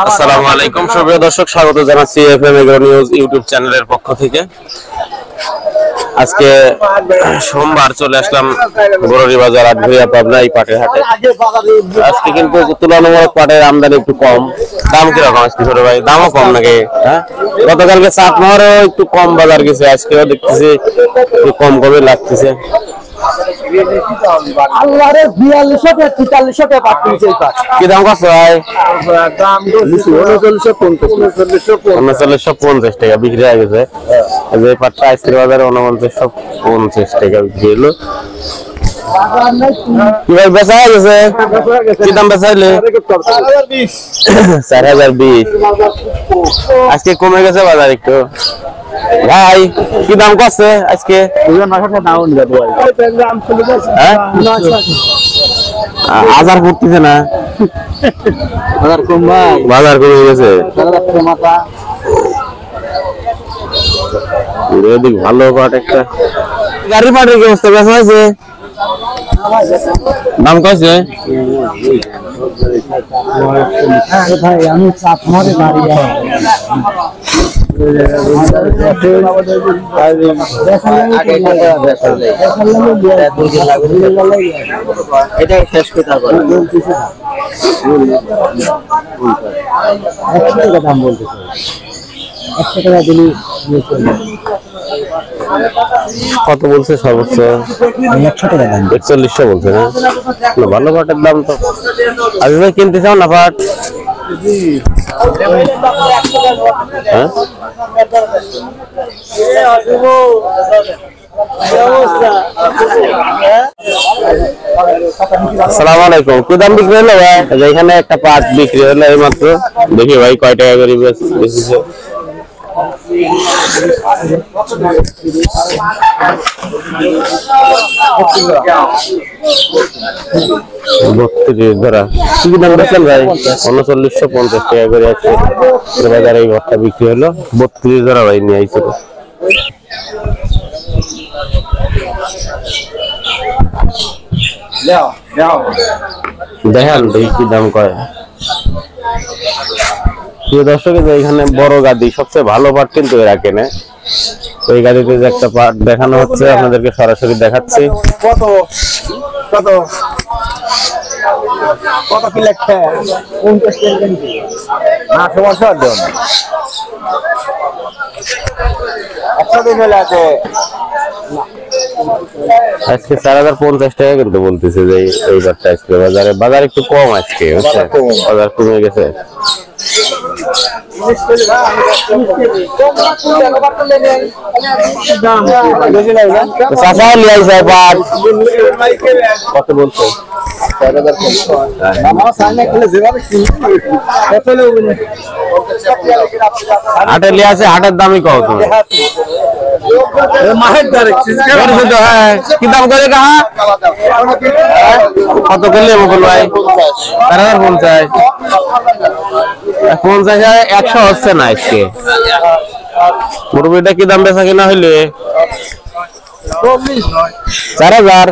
আসসালামু আলাইকুম সুপ্রিয় দর্শক, স্বাগত জানাচ্ছি এফএম এগ্রো নিউজ ইউটিউব চ্যানেলের পক্ষ থেকে। আজকে সোমবার চলে আসলাম বরুড়ি বাজার আটঘরিয়া পাবনা এই পাটের হাটে। আজকে কিন্তু তুলনামূলক পাটের আমদানি একটু কম। দাম কিরকম আজকে ছোট ভাই? দামও কম নাকি? হ্যাঁ, গতকালকে চাটমোহরও একটু কম বাজার গেছে, আজকেও দেখতেছি একটু কম কমই লাগতেছে। কি দাম কত ভাই? 3950 টাকা বিক্রি হয়ে গেছে। যে পাটটা আজকের বাজারে 4950 টাকা বিক্রি হলো। কি ভাই বেচা হয়ে গেছে? কি দাম বেচা হইলে? 4020। আজকে কমে গেছে বাজার একটু। ভাই কি দাম করছে আজকে? হাজার পড়তেছে না, বাজার কমে গেছে। ভালো পাট একটা গাড়ি পাটের কি অবস্থা? বেচা হয়েছে? দাম কয়েছে? কত বলছে সর্বোচ্চ? 4100 বলছে না? ভালো পাটের দাম তো। আজ ভাই কিনতে চাও না পাট? হ্যাঁ, আসসালামু আলাইকুম। কি দাম বিক্রি হলো ভাই? এখানে একটা পাট বিক্রি হলো এই মাত্র। দেখি ভাই কয় টাকা করে বেচেছে। ধরা কি দাম বেচলেন ভাই? 3950 টাকা করে আছে বাজারে এই ভর্তা বিক্রি হলো। 32 ধরা ভাই নিয়ে আইছিল। দেখেন দেখি কি দাম কয়। দর্শক, এখানে বড় গাদি সবচেয়ে ভালো পাট কিন্তু এরা কেনে। ওই গাড়িতে যে একটা পাট দেখানো হচ্ছে, আপনাদেরকে সরাসরি দেখাচ্ছি। কত কত কত কি লেখা? 50 টাকা আজকে 4050 টাকা কিন্তু বলতেছে যে এই বারটা আজকে বাজার একটু কম। আজকে বাজার কমে গেছে। কত বলছে? হাটে লিয়ে আছে, হাটের দামই কত? কি দাম করে কাহা? কত করলে মুকুল ভাই? 4050। 100 হচ্ছে না আজকে। মুরগিটা কি দাম বেচা কিনা হইলে? 4000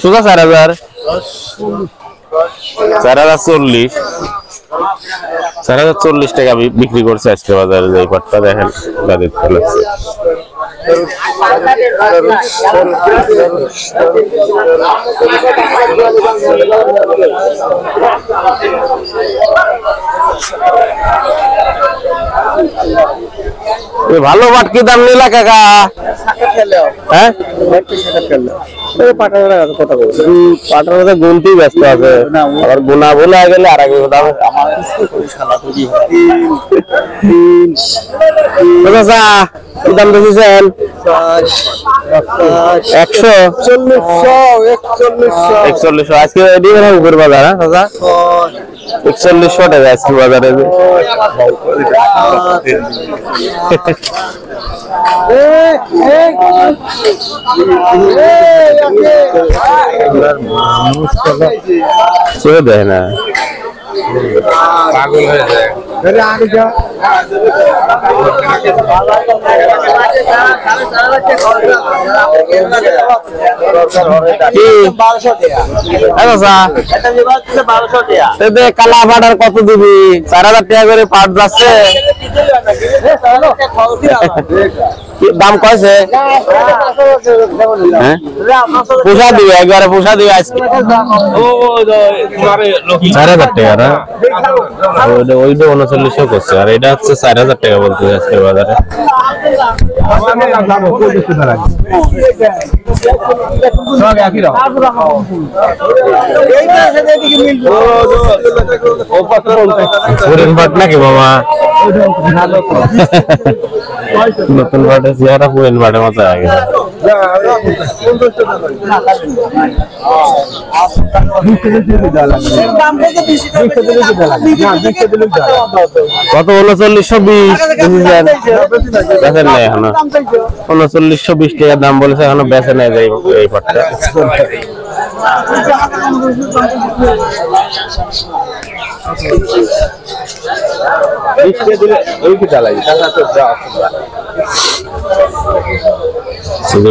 সোজা 4000। 4040 4040 টাকা বিক্রি করছে আজকে বাজারে। এই পাটটা দেখেন গাড়ির ফেলেছে। ভালো পাট কি দাম নিলা কাকা? হ্যাঁ, পাটার গুনতেই ব্যস্ত আছে। আবার গুনা বলে গেলে আর আগে দাম। কি দাম দেখেছেন? 141 আজকে উপর বাজার। হ্যাঁ দাদা, 4100 টাকা আজকে বাজারে। দেয় না, পাগল হয়ে যায়। কালা পাটার কত দিবি? 4000 টাকা করে পাট যাচ্ছে। দাম কয়েছে? পোষা দিবে, একবারে পোষা দিবে আজকে 4000 টাকা না? ওইটা 3900 করছে, আর এটা হচ্ছে 4000 টাকা বলতে আজকে বাজারে। নাকি মামা নতুন ভাটের চেহারা পুরেন ভাটের মতো আগে। কত? 3920 বেচেন নাই এখনো? 3920 টাকা দাম বলেছে, এখনো বেচে নাই এই পাটটা।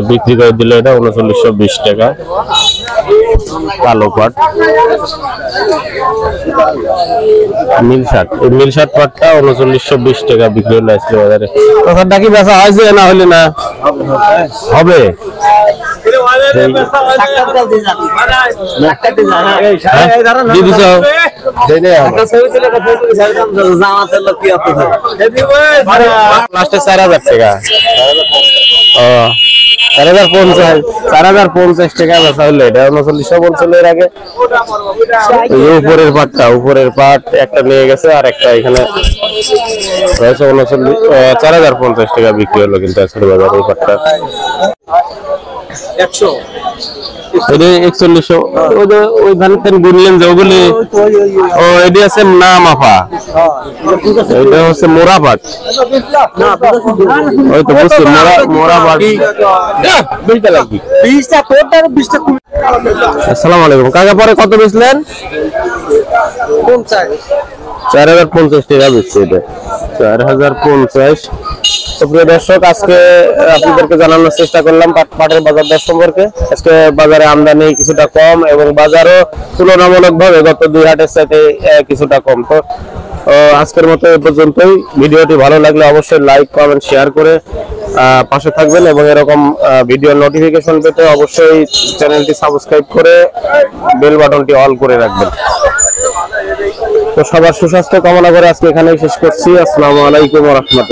বিক্রি করে দিল এটা 3920 টাকা কালো পাট। মিলশাট, এই মিলশাট পাটটা 3920 টাকা বিক্রি হলো আজকে বাজারে। কথাটা কি বেচা হয়েছে না হলে? না হবে। লাস্টে 4000 টাকা। 4050 টাকা বেচা হলো এটা। 3900 বলছিল এর আগে। উপরের পাটটা, উপরের পাট একটা নিয়ে গেছে, আর একটা এখানে 4050 টাকা বিক্রি হলো কিন্তু আজকের বাজারে এই পাটটা। 4100 ওই ধান গুনলেন যে ওগুলি, ও এটি আছে না মাফা, এটা হচ্ছে মোরা পাট। ওই তো বুঝছি মোরা পাট। আসসালামু আলাইকুম কাকা, পরে কত বেচলেন? 4050 টাকা বেচছে এটা। 4050। প্রিয় দর্শক, আজকে আপনাদেরকে জানানোর চেষ্টা করলাম পাটের বাজার দর সম্পর্কে। আজকে বাজারে আমদানি কিছুটা কম এবং বাজারও তুলনামূলকভাবে গত 2 হাটের সাথে কিছুটা কম। তো আজকের মতো এ পর্যন্তই। ভিডিওটি ভালো লাগলে অবশ্যই লাইক, কমেন্ট, শেয়ার করে পাশে থাকবেন এবং এরকম ভিডিও নোটিফিকেশন পেতে অবশ্যই চ্যানেলটি সাবস্ক্রাইব করে বেল বাটনটি অল করে রাখবেন। তো সবার সুস্বাস্থ্য কামনা করে আজকে এখানেই শেষ করছি। আসসালামু আলাইকুম ওয়া রাহমাতুল্লাহ।